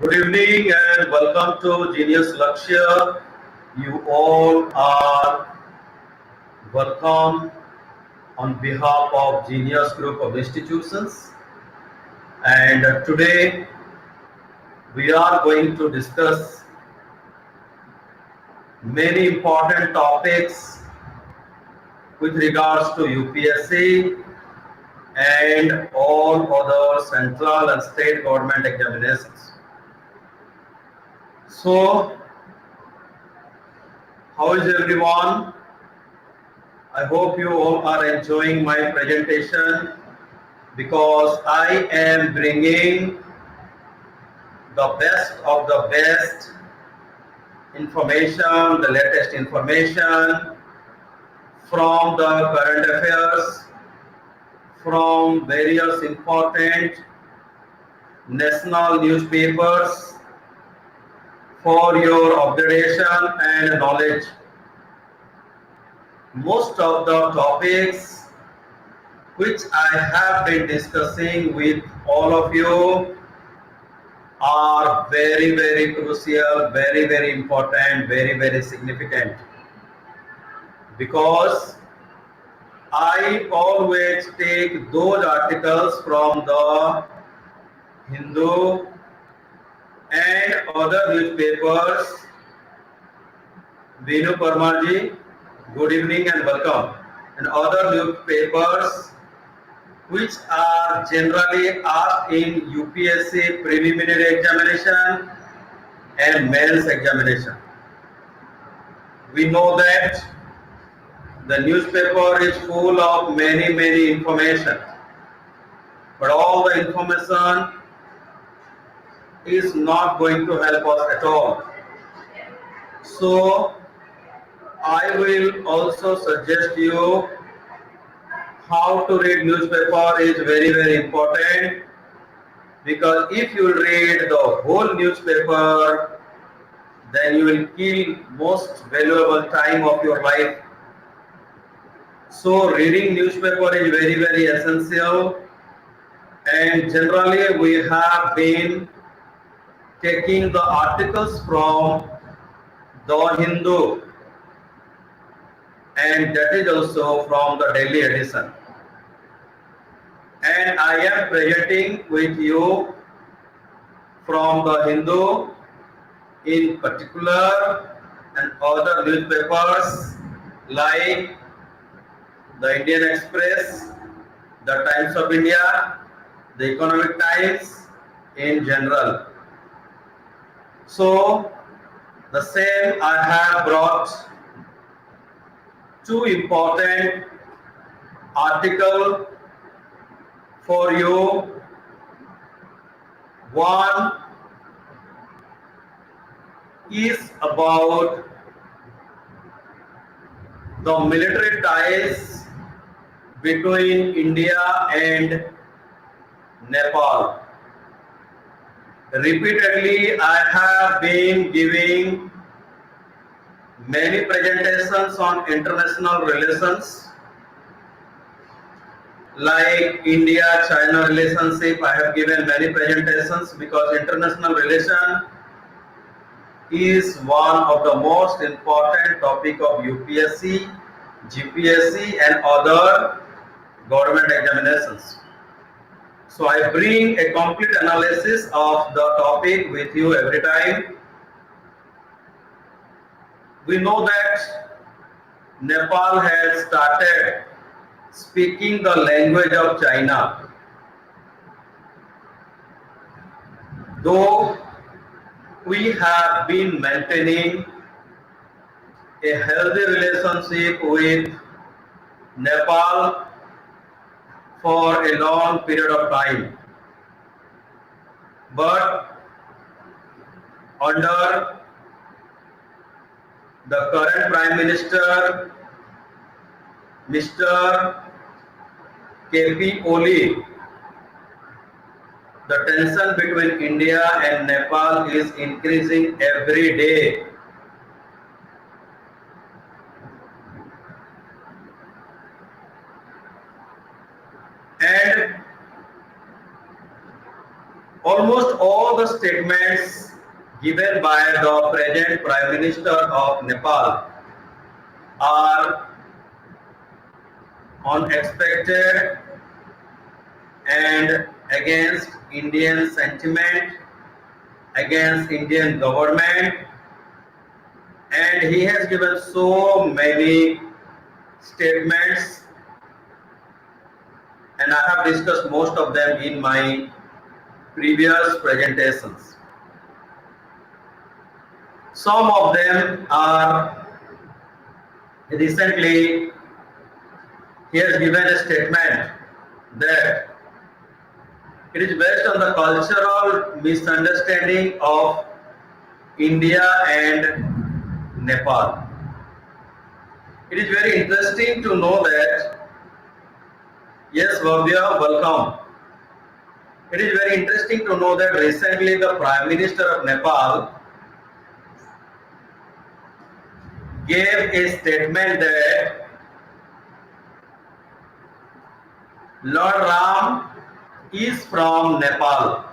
Good evening and welcome to Genius Lakshya. You all are welcome on behalf of Genius Group of Institutions. And today we are going to discuss many important topics with regards to UPSC and all other central and state government examinations. So, how is everyone? I hope you all are enjoying my presentation because I am bringing the best of the best information, the latest information from the current affairs, from various important national newspapers for your observation and knowledge. Most of the topics which I have been discussing with all of you are very crucial, very important, very significant because I always take those articles from the Hindu and other newspapers. Vinu Parmarji, good evening and welcome. And other newspapers which are generally asked in UPSC preliminary examination and mains examination. We know that the newspaper is full of many information, but all the information is not going to help us at all. So I will also suggest you how to read newspaper is very important because if you read the whole newspaper, then you will kill most valuable time of your life. So reading newspaper is very essential, and generally we have been taking the articles from the Hindu, and that is also from the daily edition. And I am presenting with you from the Hindu in particular and other newspapers like the Indian Express, the Times of India, the Economic Times in general. So the same I have brought two important articles for you. One is about the military ties between India and Nepal. Repeatedly, I have been giving many presentations on international relations like India-China relationship. I have given many presentations because international relation is one of the most important topic of UPSC, GPSC and other government examinations. So I bring a complete analysis of the topic with you every time. We know that Nepal has started speaking the language of China. Though we have been maintaining a healthy relationship with Nepal for a long period of time. But under the current Prime Minister, Mr. KP Oli, the tension between India and Nepal is increasing every day. And Almost all the statements given by the present Prime Minister of Nepal are unexpected and against Indian sentiment, against Indian government, and he has given so many statements, and I have discussed most of them in my previous presentations. Some of them are recently he has given a statement that it is based on the cultural misunderstanding of India and Nepal. It is very interesting to know that, yes, Bhavya, welcome. It is very interesting to know that recently the Prime Minister of Nepal gave a statement that Lord Ram is from Nepal.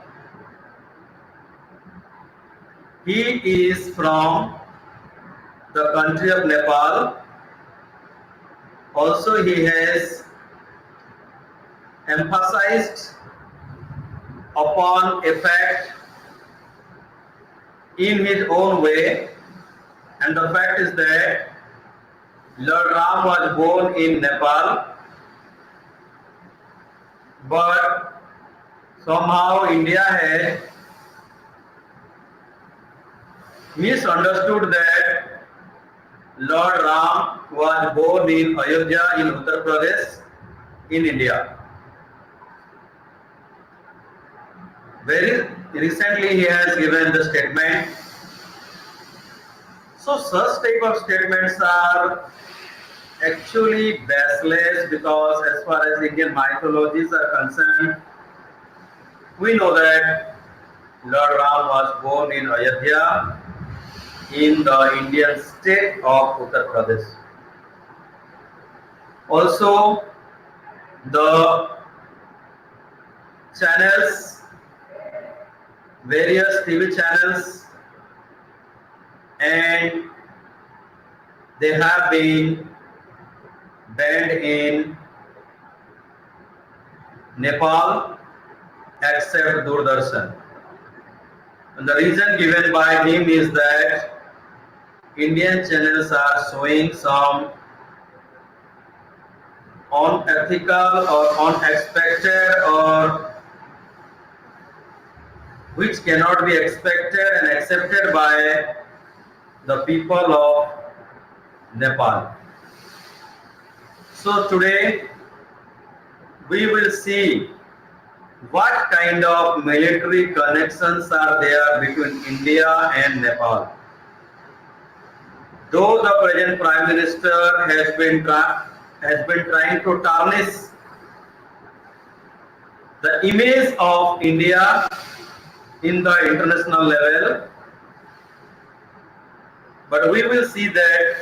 He is from the country of Nepal. Also, he has emphasized upon a fact in his own way, and the fact is that Lord Ram was born in Nepal, but somehow India has misunderstood that Lord Ram was born in Ayodhya in Uttar Pradesh in India. Very recently he has given the statement. So such type of statements are actually baseless, because as far as Indian mythologies are concerned, we know that Lord Ram was born in Ayodhya in the Indian state of Uttar Pradesh. Also, the channels, various TV channels, and they have been banned in Nepal except Doordarshan. And the reason given by him is that Indian channels are showing some unethical or unexpected, or which cannot be expected and accepted by the people of Nepal. So today we will see what kind of military connections are there between India and Nepal. Though the present Prime Minister has been trying to tarnish the image of India in the international level, but we will see that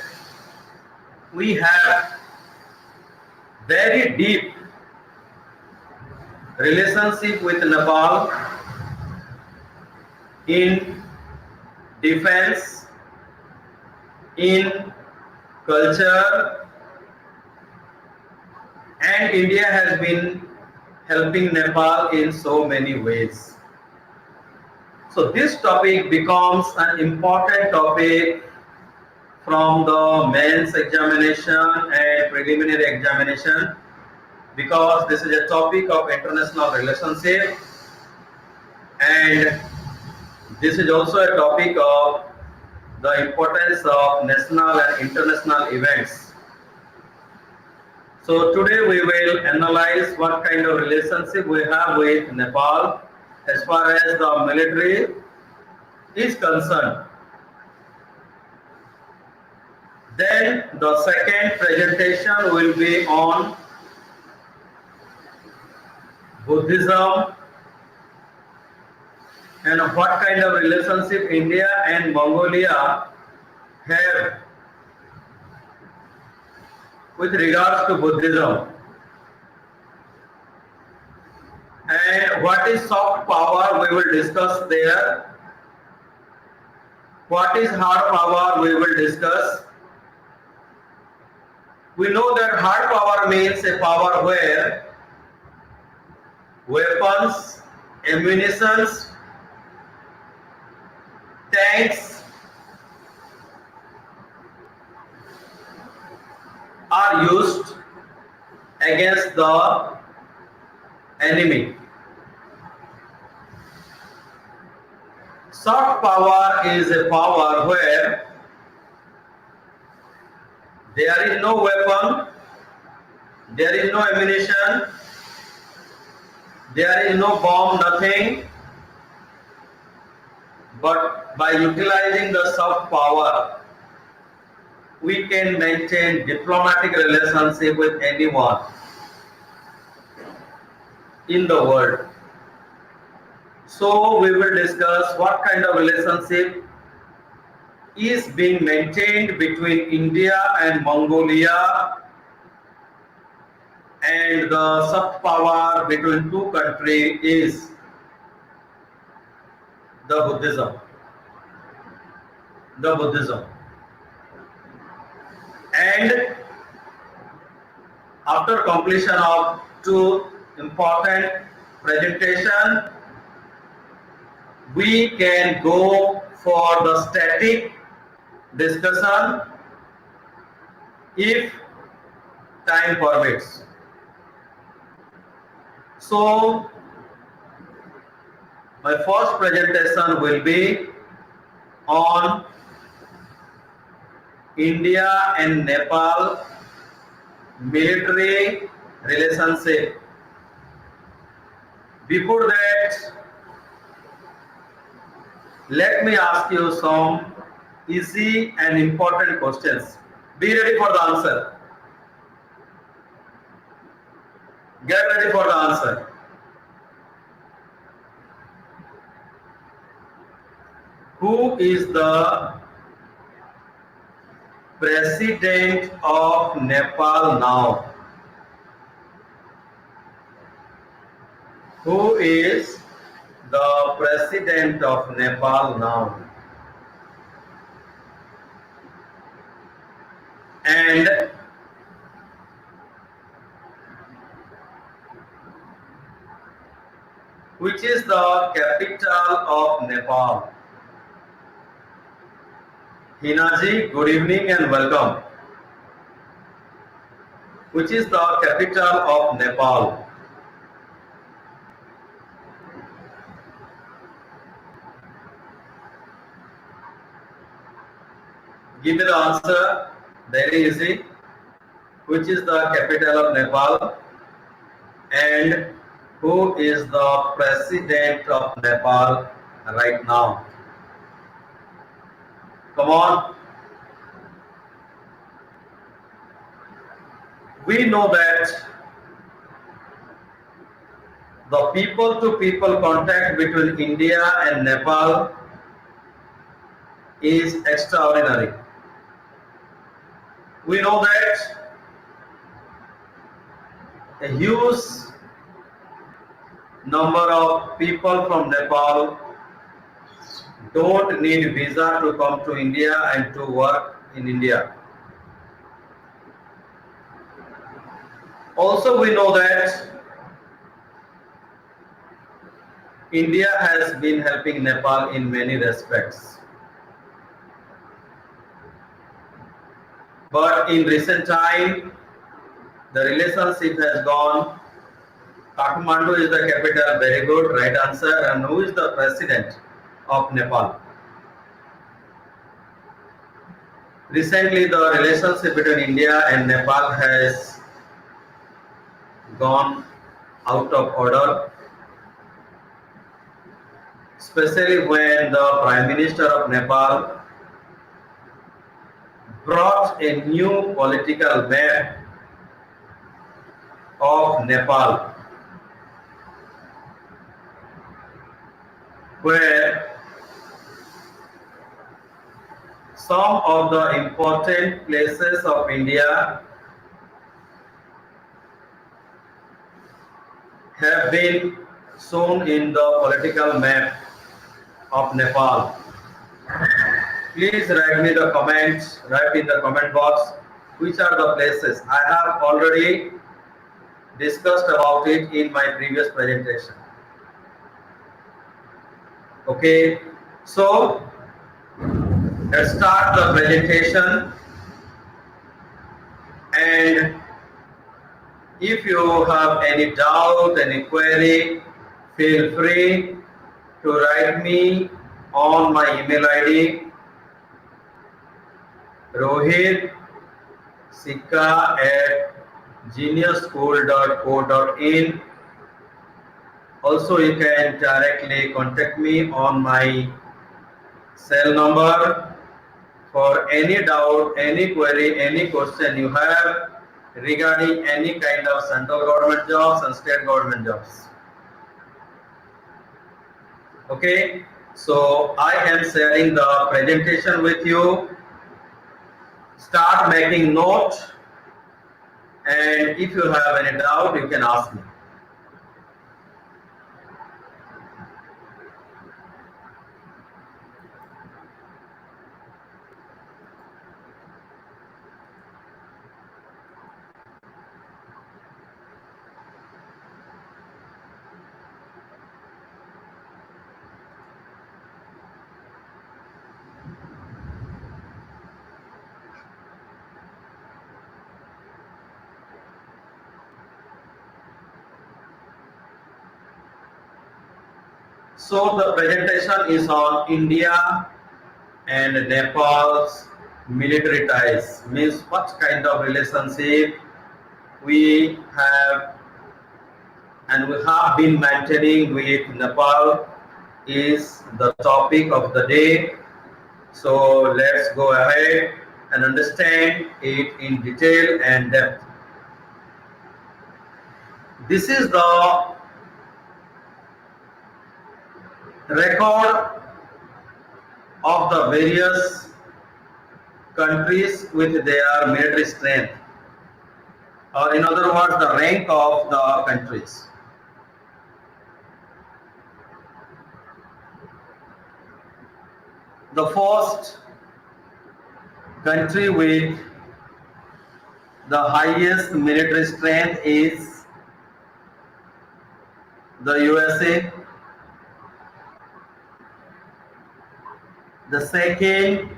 we have very deep relationship with Nepal in defense, in culture, and India has been helping Nepal in so many ways. So this topic becomes an important topic from the mains examination and preliminary examination, because this is a topic of international relationship, and this is also a topic of the importance of national and international events. So today we will analyze what kind of relationship we have with Nepal as far as the military is concerned. Then the second presentation will be on Buddhism and what kind of relationship India and Mongolia have with regards to Buddhism. And what is soft power? We will discuss there. What is hard power? We will discuss. We know that hard power means a power where weapons, ammunitions, tanks are used against the enemy. Soft power is a power where there is no weapon, there is no ammunition, there is no bomb, nothing. But by utilizing the soft power, we can maintain diplomatic relationship with anyone in the world. So we will discuss what kind of relationship is being maintained between India and Mongolia, and the soft power between two countries is the Buddhism. The Buddhism. And after completion of two important presentation, we can go for the static discussion if time permits. So my first presentation will be on India and Nepal military relationship. Before that, let me ask you some easy and important questions. Be ready for the answer. Get ready for the answer. Who is the president of Nepal now? Who is the president of Nepal now? And which is the capital of Nepal? Hinaji, good evening and welcome. Which is the capital of Nepal? Give me the answer. Very easy. Which is the capital of Nepal? And who is the president of Nepal right now? Come on. We know that the people-to-people contact between India and Nepal is extraordinary. We know that a huge number of people from Nepal don't need visa to come to India and to work in India. Also, we know that India has been helping Nepal in many respects. But in recent time, the relationship has gone. Kathmandu is the capital, very good, right answer. And who is the president of Nepal? Recently, the relationship between India and Nepal has gone out of order, especially when the Prime Minister of Nepal brought a new political map of Nepal, where some of the important places of India have been shown in the political map of Nepal? Please write me the comments, write in the comment box which are the places. I have already discussed about it in my previous presentation. Okay, so let's start the presentation, and if you have any doubt, any query, feel free to write me on my email ID rohitsikka@geniusschool.co.in. Also, you can directly contact me on my cell number for any doubt, any query, any question you have regarding any kind of central government jobs and state government jobs. Okay, so I am sharing the presentation with you. Start making note, and if you have any doubt, you can ask me. So the presentation is on India and Nepal's military ties, means what kind of relationship we have and we have been maintaining with Nepal is the topic of the day. So let's go ahead and understand it in detail and depth. This is the record of the various countries with their military strength, or in other words, the rank of the countries. The first country with the highest military strength is the USA. The second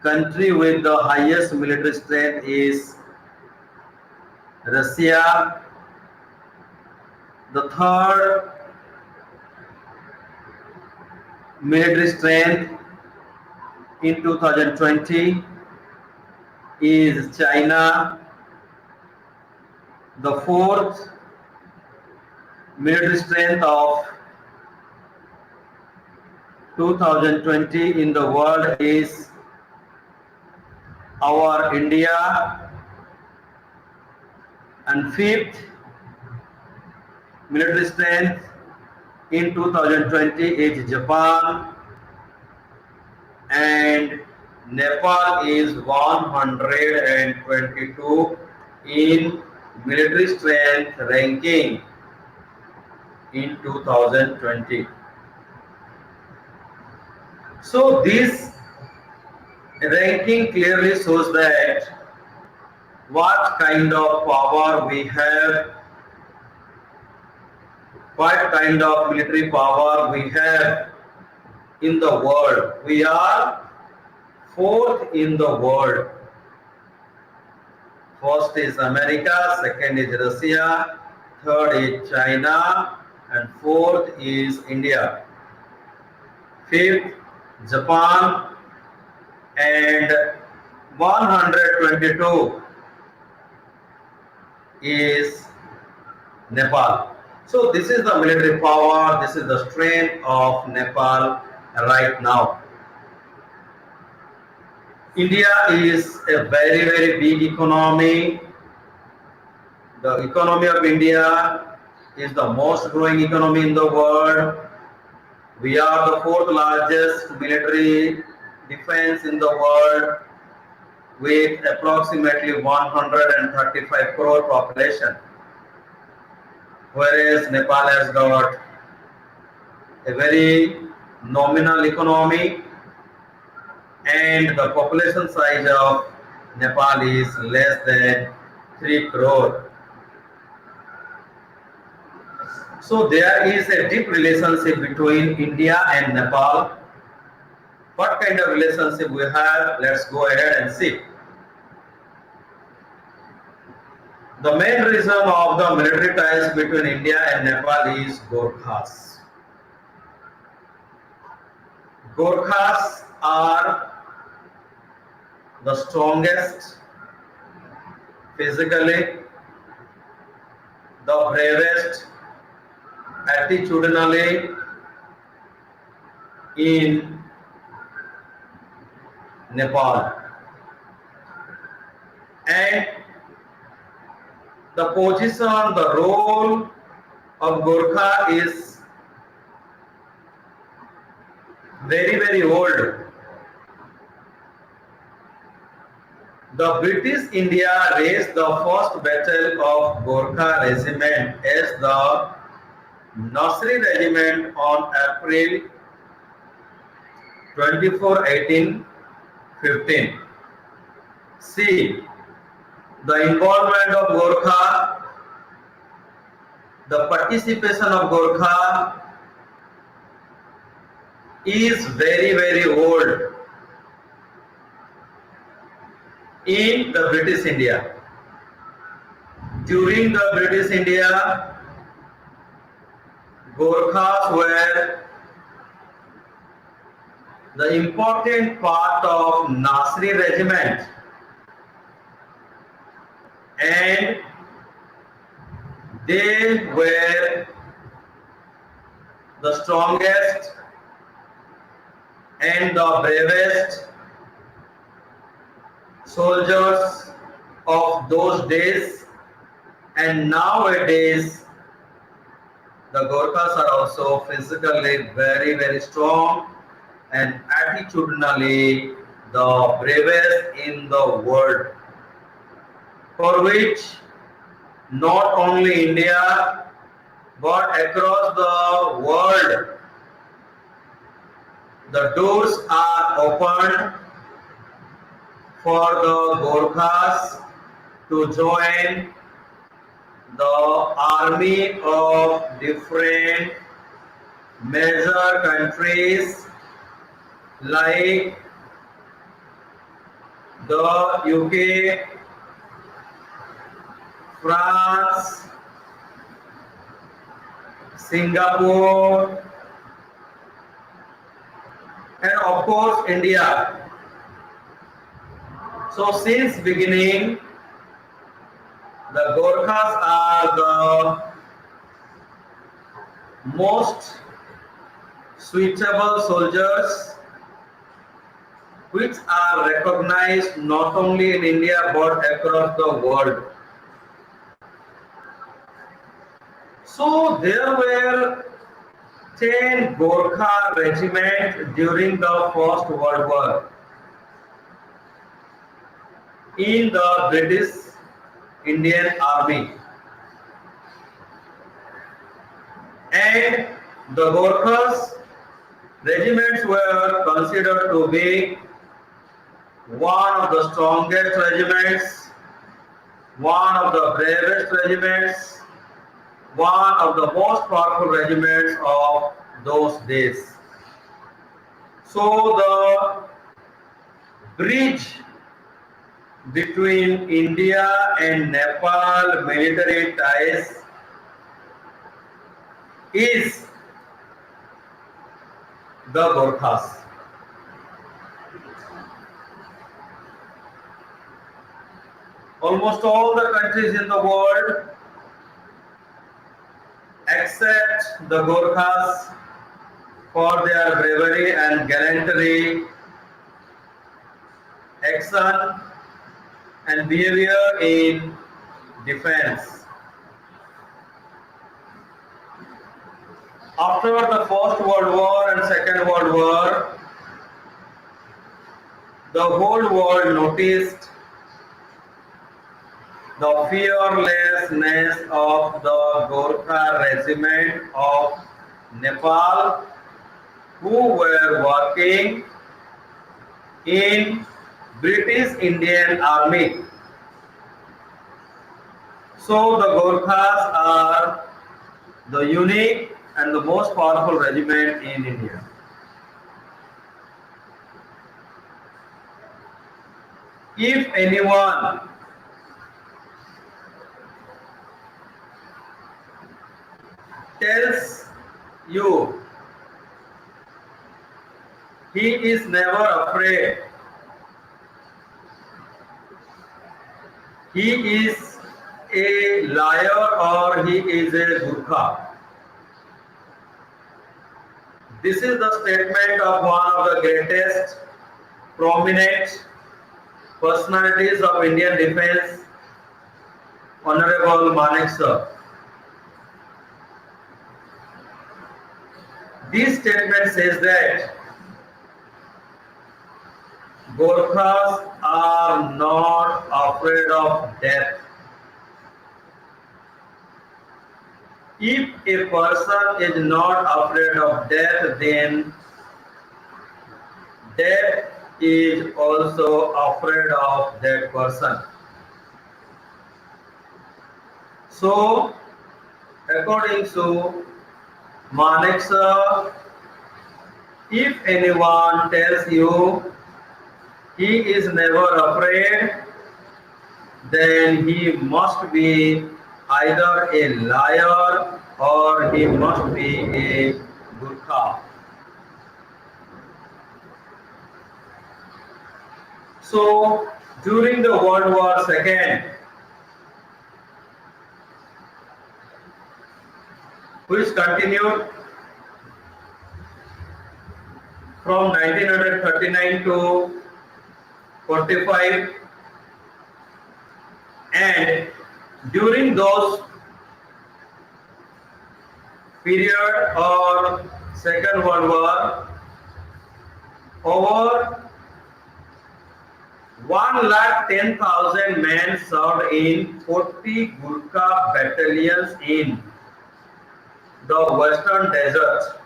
country with the highest military strength is Russia. The third military strength in 2020 is China. The fourth military strength of 2020 in the world is our India, and fifth military strength in 2020 is Japan, and Nepal is 122 in military strength ranking in 2020. So this ranking clearly shows that what kind of power we have, what kind of military power we have in the world. We are fourth in the world. First is America, second is Russia, third is China, and fourth is India. Fifth, Japan, and 122 is Nepal. So this is the military power, this is the strength of Nepal right now. India is a very, very big economy. The economy of India is the most growing economy in the world. We are the fourth largest military defense in the world with approximately 135 crore population. whereas Nepal has got a very nominal economy and the population size of Nepal is less than 3 crore. So there is a deep relationship between India and Nepal. What kind of relationship we have? Let's go ahead and see. The main reason of the military ties between India and Nepal is Gorkhas. Gorkhas are the strongest physically, the bravest attitudinally in Nepal. And the position, the role of Gorkha is very old. The British India raised the first battle of Gorkha regiment as the Nasri regiment on April 24, 1815. See, the involvement of Gorkha, the participation of Gorkha is very old in the British India. During the British India, Gorkhas were the important part of Nasri regiment and they were the strongest and the bravest soldiers of those days, and nowadays the Gorkhas are also physically very strong and attitudinally the bravest in the world, for which not only India but across the world the doors are opened for the Gorkhas to join the army of different major countries like the UK, France, Singapore, and of course India. So since beginning, the Gorkhas are the most suitable soldiers which are recognized not only in India but across the world. So there were 10 Gorkha regiments during the First World War in the British Indian Army, and the Gorkhas regiments were considered to be one of the strongest regiments, one of the bravest regiments, one of the most powerful regiments of those days. So the bridge between India and Nepal military ties is the Gorkhas. Almost all the countries in the world accept the Gorkhas for their bravery and gallantry, action and behavior in defense. After the First World War and Second World War, the whole world noticed The fearlessness of the Gorkha regiment of Nepal who were working in British Indian Army. So the Gorkhas are the unique and the most powerful regiment in India. If anyone tells you he is never afraid, he is a liar or he is a Gurkha. This is the statement of one of the greatest prominent personalities of Indian defense, Honorable Manek sir. This statement says that Gorkhas are not afraid of death. If a person is not afraid of death, then death is also afraid of that person. So, according to Manek sir, if anyone tells you he is never afraid, then he must be either a liar or he must be a Gurkha. So during the World War II, which continued from 1939 to 45, and during those period or Second World War, over 1,10,000 men served in 40 Gurkha battalions in the Western Desert.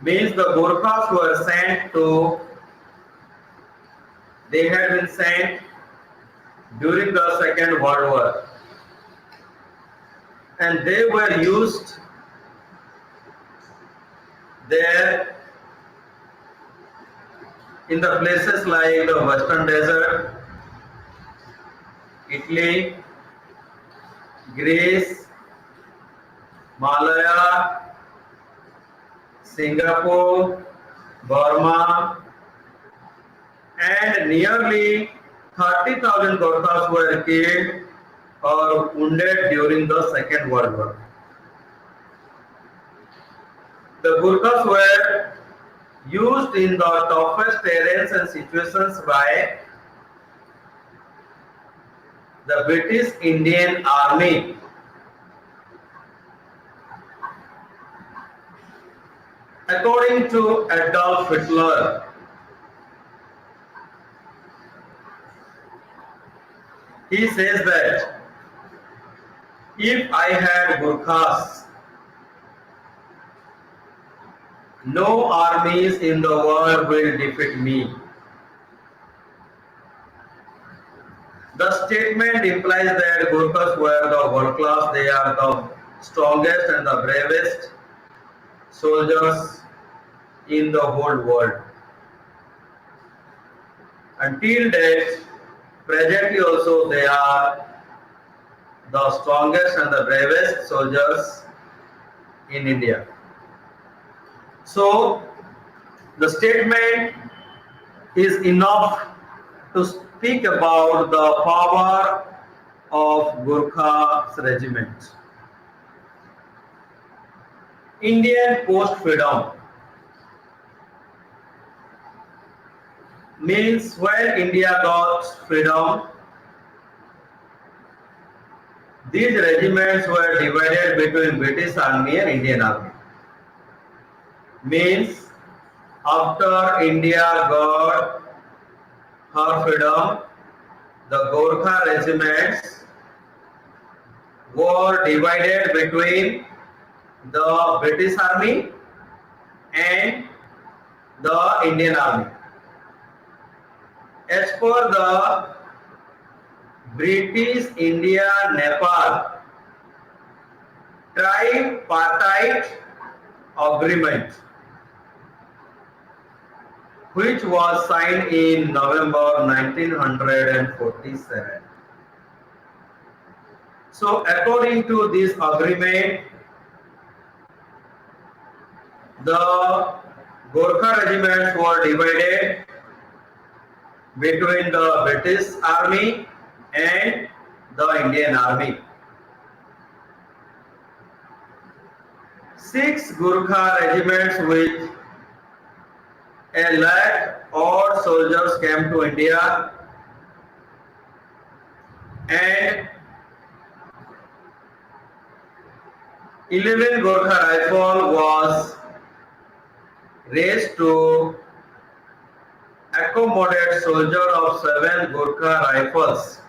Means the Gurkhas were sent to, they had been sent during the Second World War, and they were used there in the places like the Western Desert, Italy, Greece, Malaya, Singapore, Burma, and nearly 30,000 Gurkhas were killed or wounded during the Second World War. The Gurkhas were used in the toughest terrains and situations by the British Indian Army. According to Adolf Hitler, he says that if I had Gurkhas, no armies in the world will defeat me. The statement implies that Gurkhas were the world class, they are the strongest and the bravest soldiers in the whole world. Until date, presently also they are the strongest and the bravest soldiers in India. So the statement is enough to speak about the power of Gurkha's regiment. Indian post-freedom means when India got freedom, these regiments were divided between British Army and Indian Army. Means after India got her freedom, the Gorkha regiments were divided between the British Army and the Indian Army. As per the British India Nepal tripartite agreement, which was signed in November 1947. So according to this agreement, the Gorkha regiments were divided between the British Army and the Indian Army. 6 Gurkha regiments with a lakh odd soldiers came to India, and 11 Gorkha rifle was raised to accommodate soldier of 7 Gurkha rifles,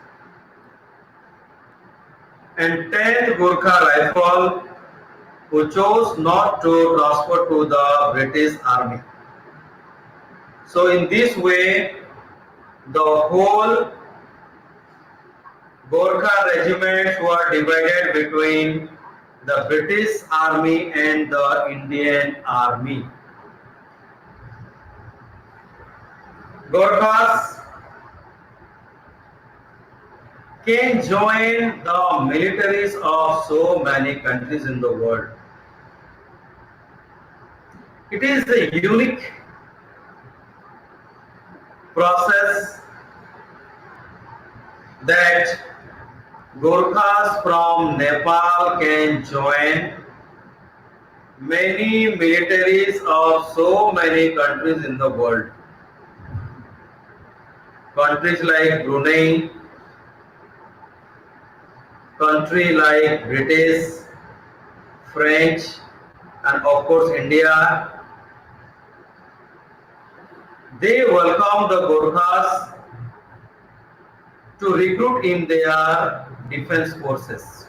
and 10th Gurkha rifle who chose not to transfer to the British Army. So in this way, the whole Gorkha regiments were divided between the British Army and the Indian Army. Gorkhas can join the militaries of so many countries in the world. It is a unique process that Gorkhas from Nepal can join many militaries of so many countries in the world. Countries like Brunei, country like British, French, and of course India. They welcome the Gorkhas to recruit in their defense forces.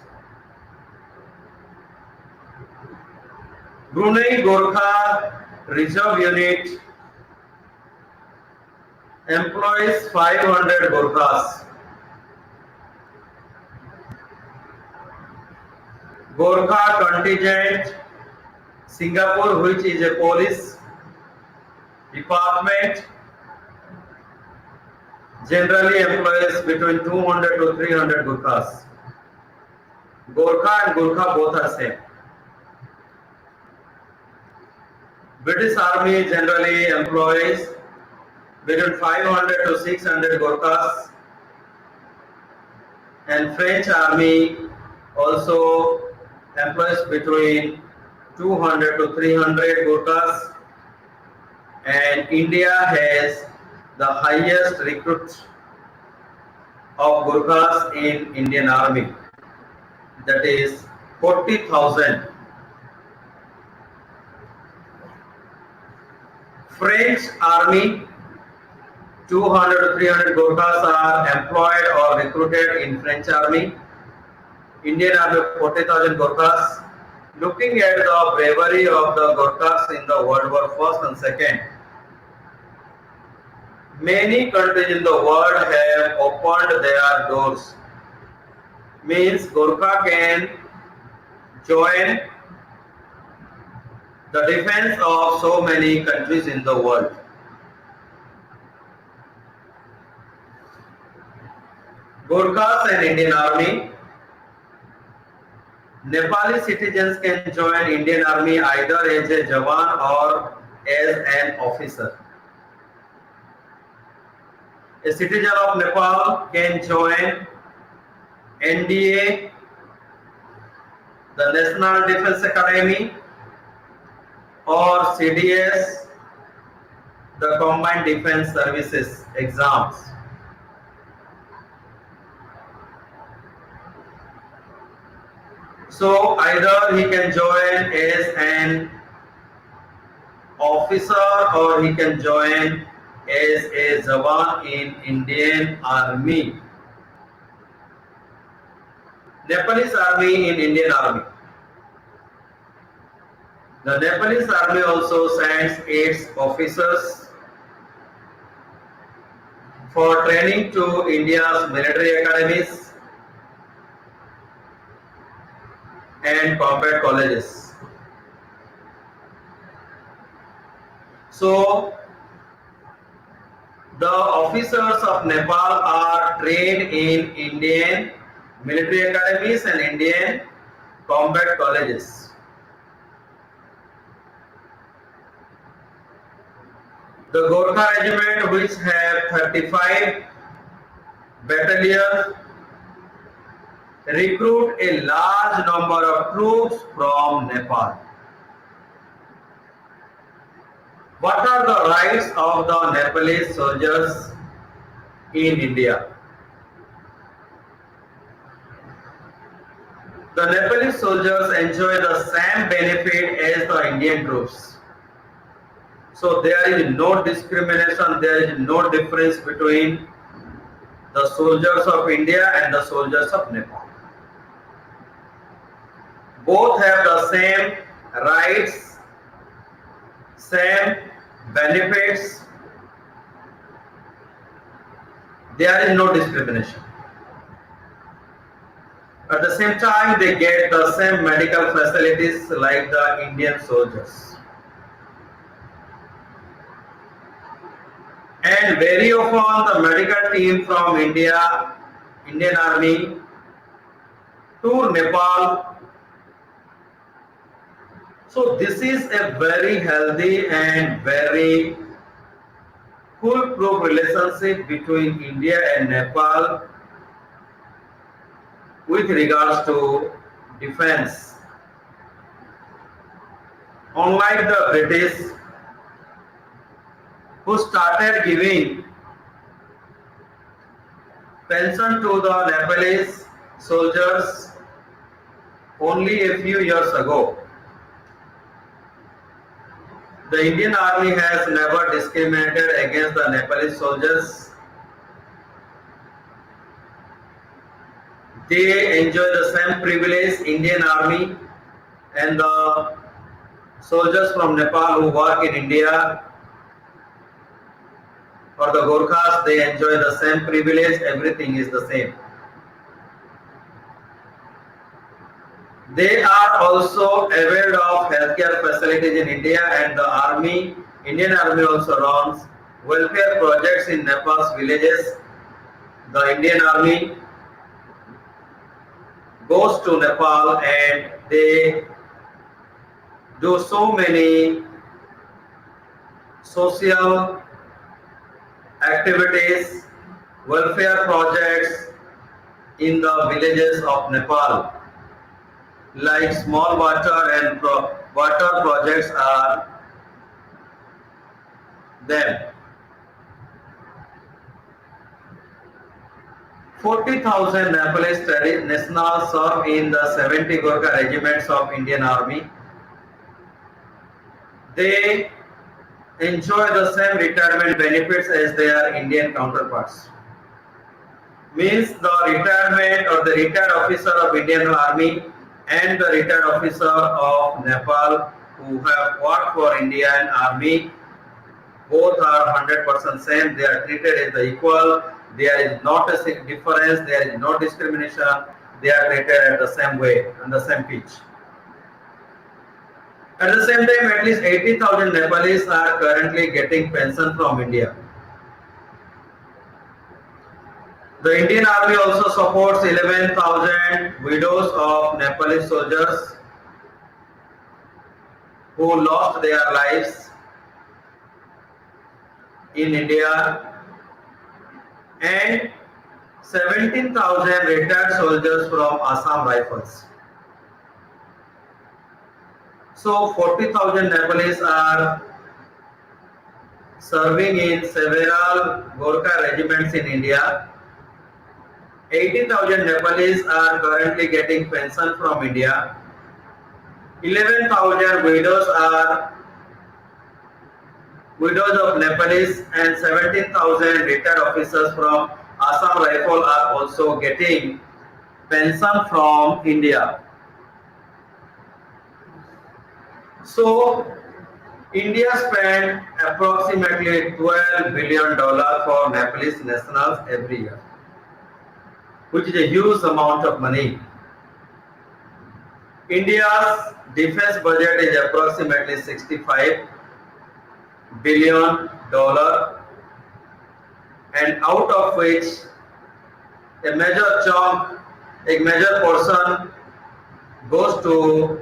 Brunei Gorkha Reserve Unit employs 500 Gorkhas. Gorkha contingent Singapore, which is a police department, generally employs between 200 to 300 Gurkhas. Gorkha and Gurkha both are same. British Army generally employs between 500 to 600 Gurkhas, and French Army also employs between 200 to 300 Gurkhas, and India has the highest recruit of Gurkhas in Indian Army, that is 40,000. French Army 200 to 300 Gurkhas are employed or recruited in French Army. Indian Army 40,000 Gurkhas. Looking at the bravery of the Gurkhas in the World War I and II, many countries in the world have opened their doors. Means Gurkha can join the defense of so many countries in the world. Gurkhas and Indian Army. Nepali citizens can join Indian Army either as a Jawan or as an officer. A citizen of Nepal can join NDA, the National Defense Academy, or CDS, the Combined Defense Services exams. So either he can join as an officer or he can join as a Jawan in Indian Army. Nepalese Army in Indian Army. The Nepalese Army also sends its officers for training to India's military academies and combat colleges. So, the officers of Nepal are trained in Indian military academies and Indian combat colleges. The Gorkha regiment, which have 35 battalions, recruit a large number of troops from Nepal. What are the rights of the Nepalese soldiers in India? The Nepalese soldiers enjoy the same benefit as the Indian troops. So there is no discrimination, there is no difference between the soldiers of India and the soldiers of Nepal. Both have the same rights, same benefits. There is no discrimination. At the same time, they get the same medical facilities like the Indian soldiers. And very often the medical team from India, Indian Army to Nepal. So this is a very healthy and very foolproof relationship between India and Nepal with regards to defense. Unlike the British, who started giving pension to the Nepalese soldiers only a few years ago, the Indian Army has never discriminated against the Nepalese soldiers. They enjoy the same privilege, Indian Army and the soldiers from Nepal who work in India or the Gorkhas, they enjoy the same privilege, everything is the same. They are also aware of healthcare facilities in India, and the Army, Indian Army also runs welfare projects in Nepal's villages. The Indian Army goes to Nepal and they do so many social activities, welfare projects in the villages of Nepal. Like small water and water projects are them. 40,000 Nepalese nationals serve in the 70 Gorkha regiments of Indian Army. They enjoy the same retirement benefits as their Indian counterparts. Means the retirement or the retired officer of Indian Army and the retired officer of Nepal who have worked for Indian Army, both are 100% same. They are treated as the equal. There is not a difference. There is no discrimination. They are treated at the same way, on the same pitch. At the same time, at least 80,000 Nepalese are currently getting pension from India. The Indian Army also supports 11,000 widows of Nepalese soldiers who lost their lives in India, and 17,000 retired soldiers from Assam Rifles. So 40,000 Nepalese are serving in several Gorkha regiments in India. 80,000 Nepalese are currently getting pension from India. 11,000 widows are widows of Nepalese, and 17,000 retired officers from Assam Rifle are also getting pension from India. So India spent approximately $12 billion for Nepalese nationals every year, which is a huge amount of money. India's defense budget is approximately $65 billion, and out of which a major chunk, a major portion goes to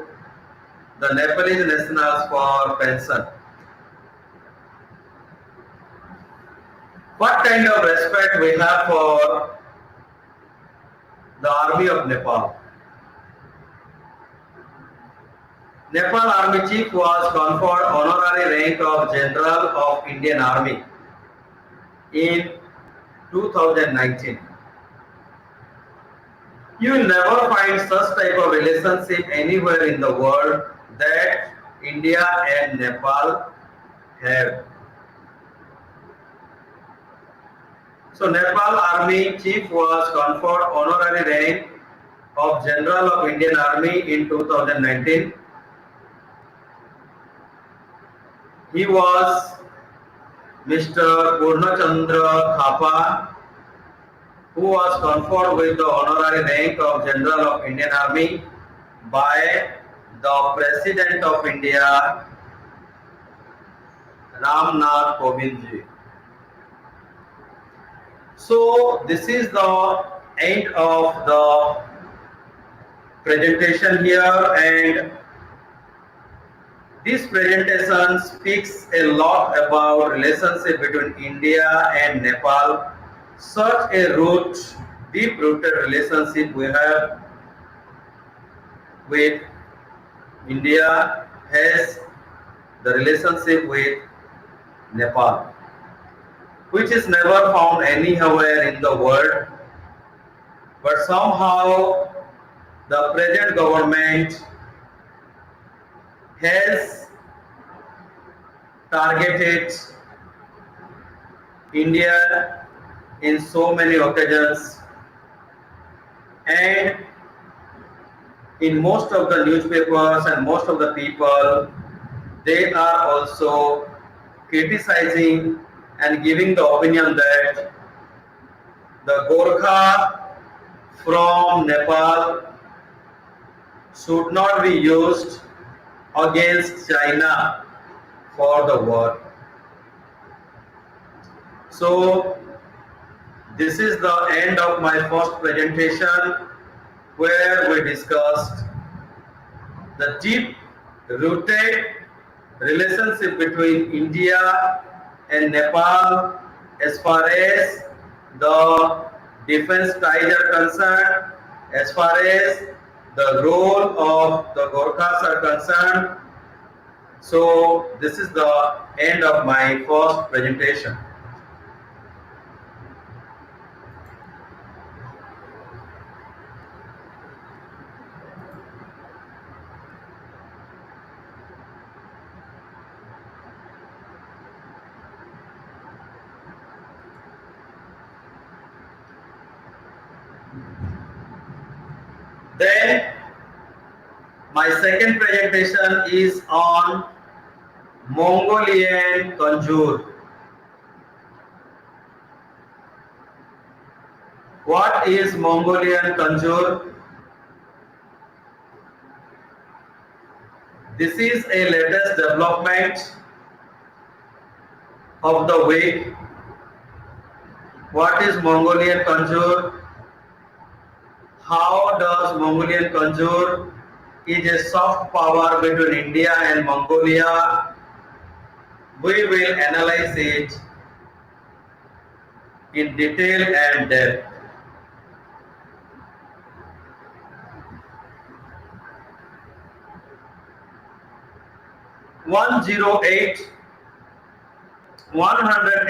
the Nepalese nationals for pension. What kind of respect we have for the army of Nepal? Nepal Army Chief was conferred honorary rank of General of Indian Army in 2019. You will never find such type of relationship anywhere in the world that India and Nepal have. So Nepal Army Chief was conferred honorary rank of General of Indian Army in 2019. He was Mr. Purnachandra Thapa, who was conferred with the honorary rank of General of Indian Army by the President of India, Ram Nath Kovind ji. So this is the end of the presentation here, and this presentation speaks a lot about relationship between India and Nepal. Such a deep-rooted relationship we have with India has the relationship with Nepal, which is never found anywhere in the world. But somehow the present government has targeted India in so many occasions, and in most of the newspapers and most of the people, they are also criticizing and giving the opinion that the Gorkha from Nepal should not be used against China for the war. So this is the end of my first presentation, where we discussed the deep-rooted relationship between India and Nepal as far as the defense ties are concerned, as far as the role of the Gorkhas are concerned. So this is the end of my first presentation. Then my second presentation is on Mongolian conjure. What is Mongolian conjure? This is a latest development of the week. What is Mongolian conjure? How does Mongolian conjure is a soft power between India and Mongolia? We will analyze it in detail and depth. One hundred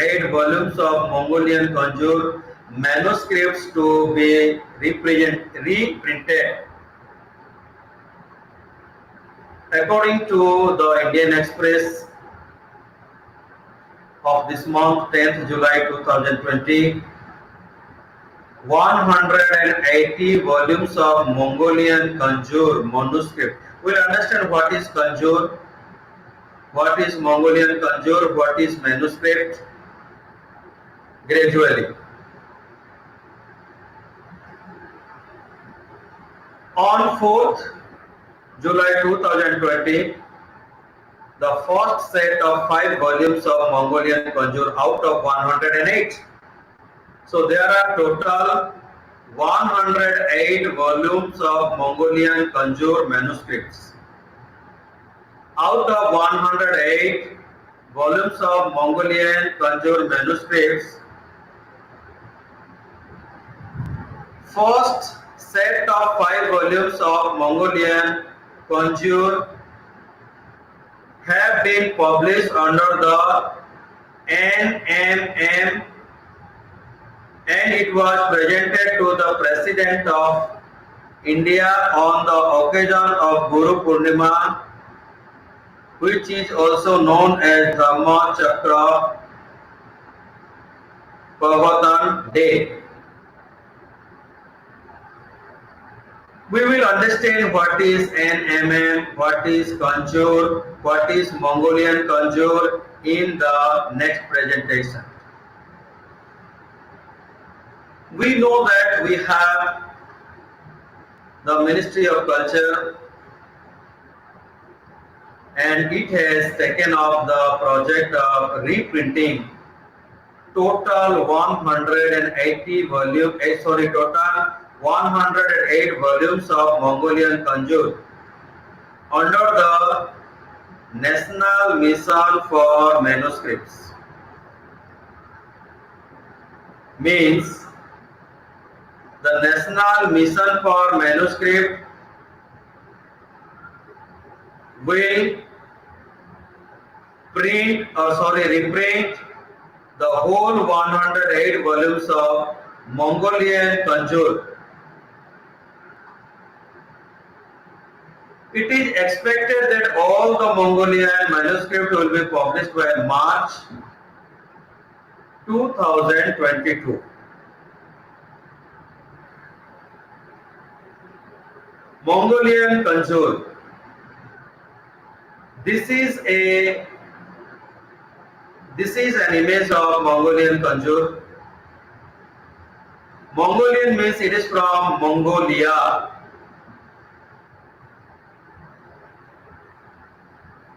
eight volumes of Mongolian conjure manuscripts to be reprinted. According to the Indian Express of this month, 10th July 2020, 180 volumes of Mongolian Kanjur manuscript. We'll understand what is Kanjur, what is Mongolian Kanjur, what is manuscript gradually. On 4th July 2020, the first set of 5 volumes of Mongolian Kanjur out of 108. So there are total 108 volumes of Mongolian Kanjur manuscripts. Out of 108 volumes of Mongolian Kanjur manuscripts, first set of 5 volumes of Mongolian Kanjur have been published under the NMM, and it was presented to the President of India on the occasion of Guru Purnima, which is also known as Dhamma Chakra Pavatan Day. We will understand what is NMM, what is Kanjur, what is Mongolian Kanjur in the next presentation. We know that we have the Ministry of Culture, and it has taken up the project of reprinting total 108 volumes of Mongolian Kanjur under the National Mission for Manuscripts. Means the National Mission for Manuscript will reprint the whole 108 volumes of Mongolian Kanjur. It is expected that all the Mongolian manuscript will be published by March 2022. Mongolian Kanjur. This is an image of Mongolian Kanjur. Mongolian means it is from Mongolia.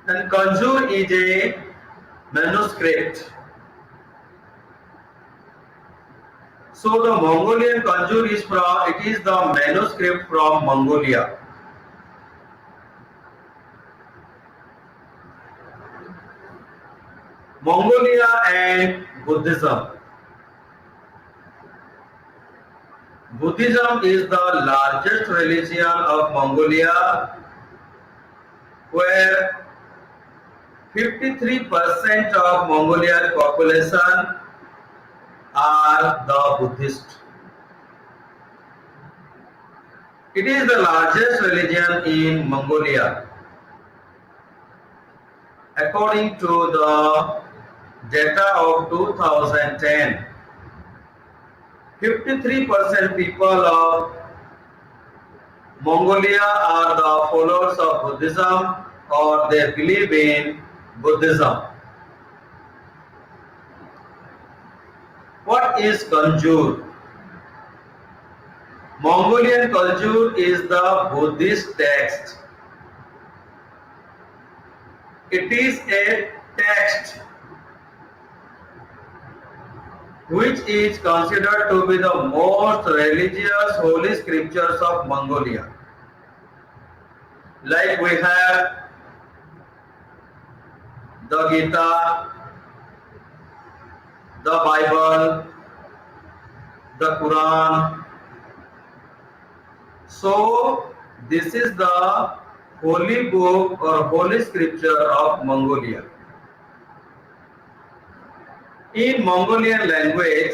And Kanjur is a manuscript. So the Mongolian Kanjur is the manuscript from Mongolia. Mongolia and Buddhism. Buddhism is the largest religion of Mongolia, where 53% of Mongolia's population are the Buddhist. It is the largest religion in Mongolia. According to the data of 2010, 53% people of Mongolia are the followers of Buddhism, or they believe in Buddhism. What is Kanjur? Mongolian Kanjur is the Buddhist text. It is a text which is considered to be the most religious holy scriptures of Mongolia. Like we have the Gita, the Bible, the Quran. So this is the holy book or holy scripture of Mongolia. In Mongolian language,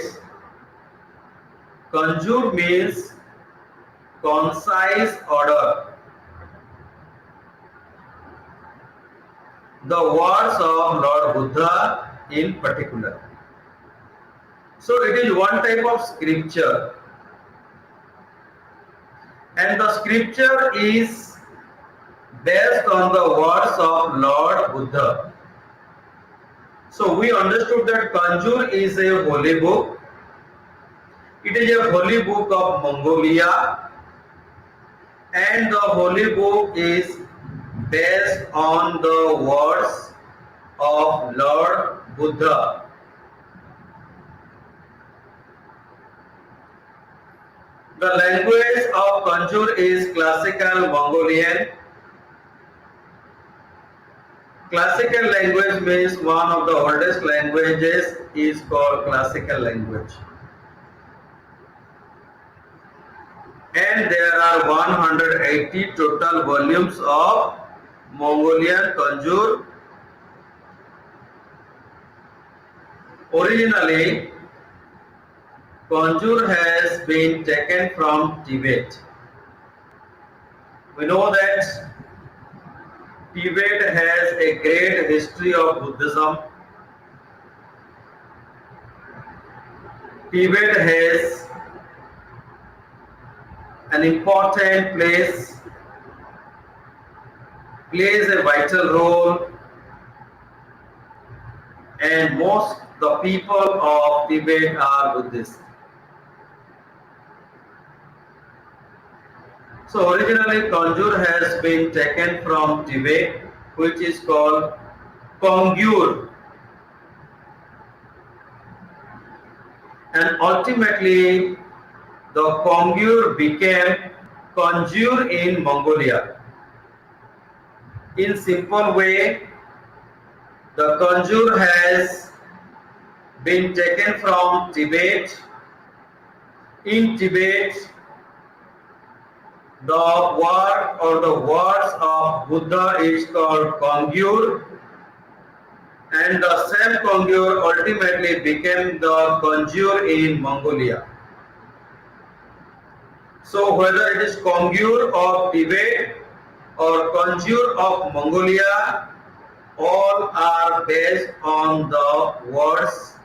Kanjur means concise order. The words of Lord Buddha in particular. So it is one type of scripture. and the scripture is based on the words of Lord Buddha. So we understood that Kanjur is a holy book. It is a holy book of Mongolia, and the holy book is based on the words of Lord Buddha. The language of Kanjur is classical Mongolian. Classical language means one of the oldest languages is called classical language. And there are 180 total volumes of Mongolian Kanjur. Originally, Kanjur has been taken from Tibet. We know that Tibet has a great history of Buddhism. Tibet has an important plays a vital role, and most the people of Tibet are Buddhists. So originally Kanjur has been taken from Tibet, which is called Kongyur, and ultimately the Kongyur became Kanjur in Mongolia. In simple way, the Kanjur has been taken from Tibet. In Tibet, the word or the words of Buddha is called Kongyur, and the same Kongyur ultimately became the Kanjur in Mongolia. So whether it is Kongyur of Tibet or Kanjur of Mongolia, all are based on the words,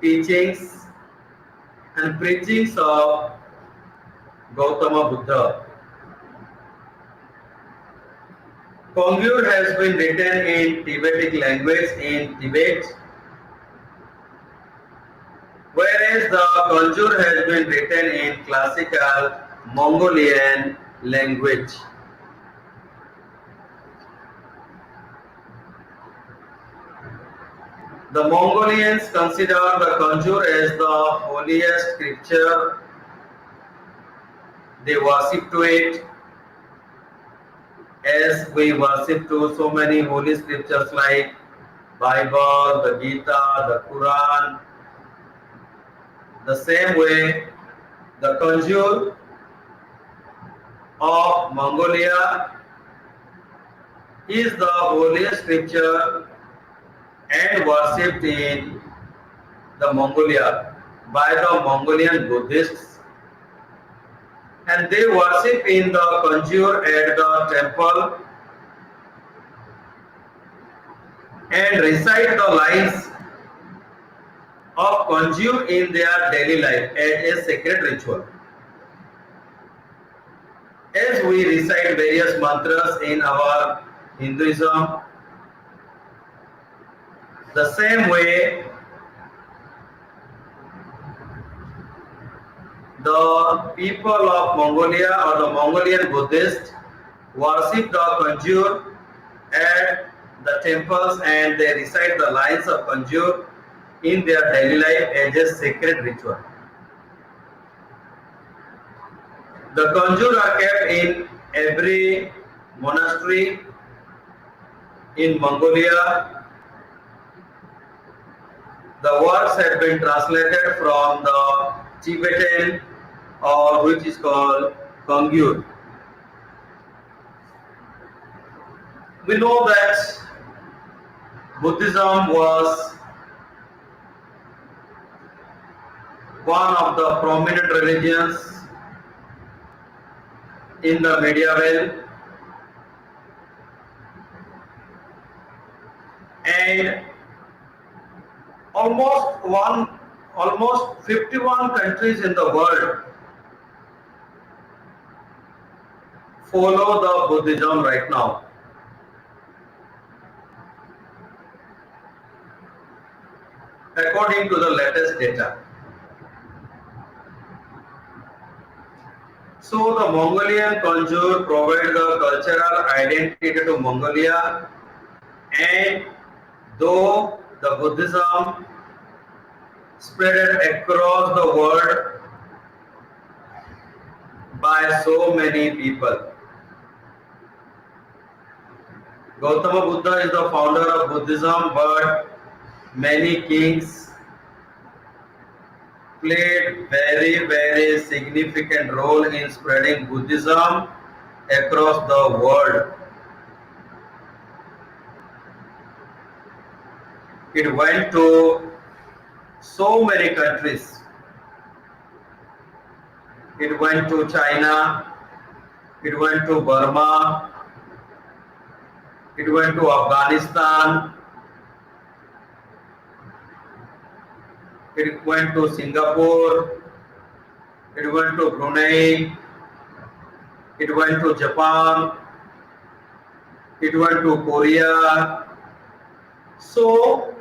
teachings and preachings of Gautama Buddha. Kongyur has been written in Tibetic language in Tibet, whereas the Kanjur has been written in classical Mongolian language. The Mongolians consider the Kanjur as the holiest scripture. They worship to it as we worship to so many holy scriptures like Bible, the Gita, the Quran. The same way, the Kanjur of Mongolia is the holiest scripture and worshipped in the Mongolia by the Mongolian Buddhists, and they worship in the Kanjur at the temple and recite the lines of Kanjur in their daily life as a sacred ritual. As we recite various mantras in our Hinduism, the same way the people of Mongolia or the Mongolian Buddhists worship the Kanjur at the temples and they recite the lines of Kanjur in their daily life as a sacred ritual. The Kanjur are kept in every monastery in Mongolia. The works have been translated from the Tibetan or which is called Kongyur. We know that Buddhism was one of the prominent religions in the medieval, and almost 51 countries in the world follow the Buddhism right now? According to the latest data. So the Mongolian culture provides the cultural identity to Mongolia, and though the Buddhism spread across the world by so many people. Gautama Buddha is the founder of Buddhism, but many kings played very significant role in spreading Buddhism across the world. It went to so many countries. It went to China, it went to Burma, it went to Afghanistan, it went to Singapore, it went to Brunei, it went to Japan, it went to Korea. So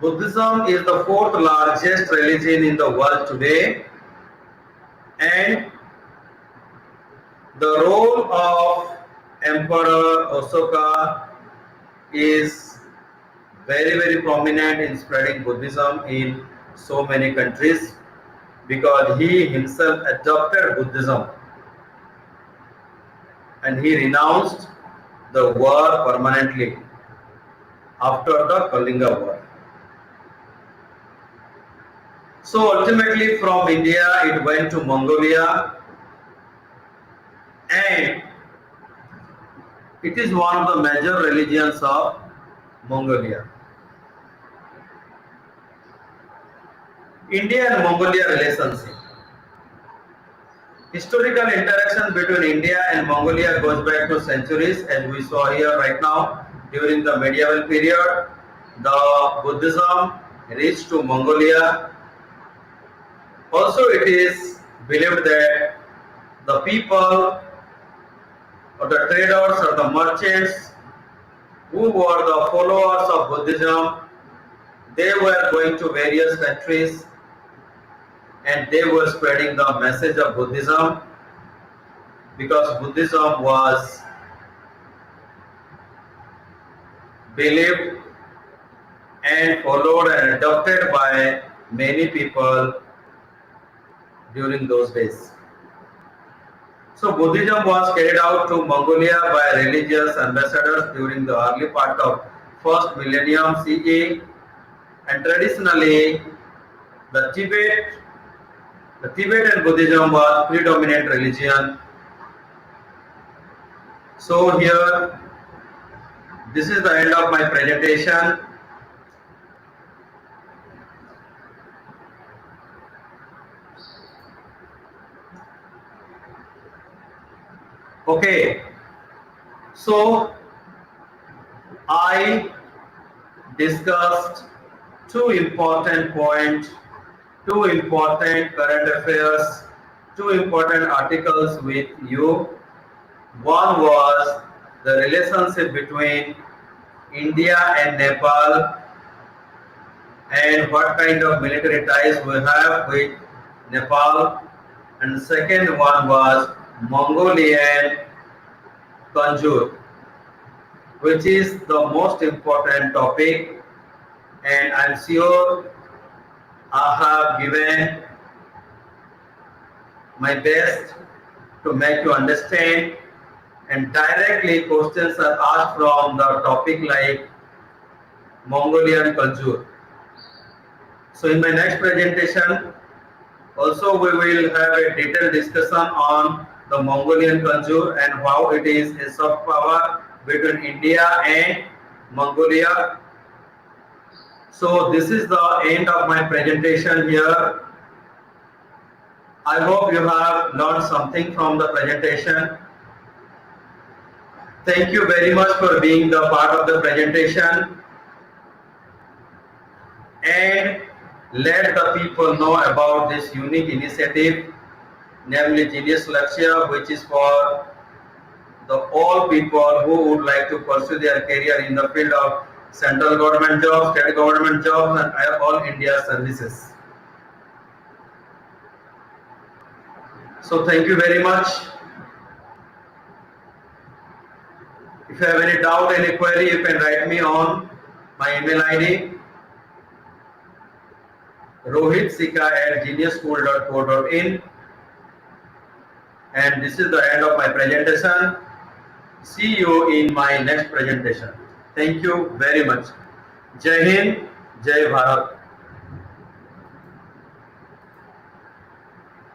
Buddhism is the fourth largest religion in the world today, and the role of Emperor Ashoka is very prominent in spreading Buddhism in so many countries, because he himself adopted Buddhism and he renounced the war permanently after the Kalinga War. So ultimately from India it went to Mongolia, and it is one of the major religions of Mongolia. India and Mongolia relationship. Historical interaction between India and Mongolia goes back to centuries, as we saw here right now. During the medieval period, the Buddhism reached to Mongolia. Also, it is believed that the people or the traders or the merchants who were the followers of Buddhism, they were going to various countries and they were spreading the message of Buddhism, because Buddhism was believed and followed and adopted by many people during those days. So Buddhism was carried out to Mongolia by religious ambassadors during the early part of first millennium CE, and traditionally the Tibetan Buddhism was predominant religion. So here, this is the end of my presentation. Okay, so I discussed two important points, two important current affairs, two important articles with you. One was the relationship between India and Nepal and what kind of military ties we have with Nepal. And the second one was Mongolian conjure, which is the most important topic, and I'm sure I have given my best to make you understand, and directly questions are asked from the topic like Mongolian culture. So in my next presentation also we will have a detailed discussion on the Mongolian culture and how it is a soft power between India and Mongolia. So this is the end of my presentation here. I hope you have learned something from the presentation. Thank you very much for being the part of the presentation, and let the people know about this unique initiative, namely Genius Lakshya, which is for the all people who would like to pursue their career in the field of central government jobs, state government jobs, and all India services. So thank you very much. If you have any doubt, any query, you can write me on my email ID rohitsika@geniusschool.co.in. And this is the end of my presentation. See you in my next presentation. Thank you very much. Jai Hind, Jai Bharat.